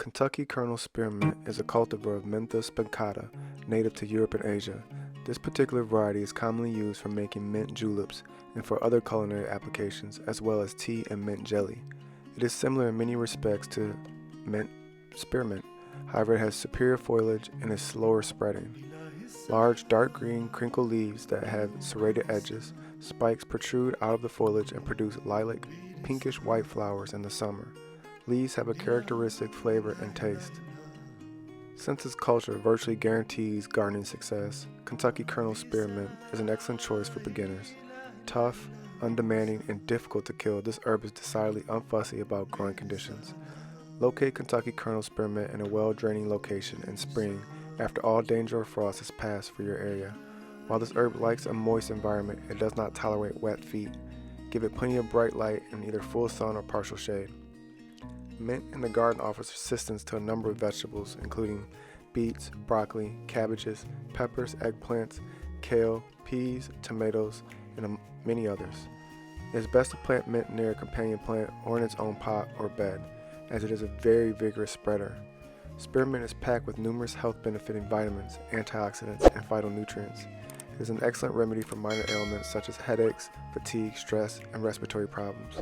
Kentucky Colonel Spearmint is a cultivar of Mentha spicata native to Europe and Asia. This particular variety is commonly used for making mint juleps and for other culinary applications, as well as tea and mint jelly. It is similar in many respects to mint spearmint, however it has superior foliage and is slower spreading. Large dark green crinkled leaves that have serrated edges, spikes protrude out of the foliage and produce lilac, pinkish white flowers in the summer. Leaves have a characteristic flavor and taste. Since its culture virtually guarantees gardening success, Kentucky Colonel Spearmint is an excellent choice for beginners. Tough, undemanding, and difficult to kill, this herb is decidedly unfussy about growing conditions. Locate Kentucky Colonel Spearmint in a well-draining location in spring after all danger of frost has passed for your area. While this herb likes a moist environment, it does not tolerate wet feet. Give it plenty of bright light in either full sun or partial shade. Mint in the garden offers resistance to a number of vegetables, including beets, broccoli, cabbages, peppers, eggplants, kale, peas, tomatoes, and many others. It is best to plant mint near a companion plant or in its own pot or bed, as it is a very vigorous spreader. Spearmint is packed with numerous health-benefiting vitamins, antioxidants, and phytonutrients. It is an excellent remedy for minor ailments such as headaches, fatigue, stress, and respiratory problems.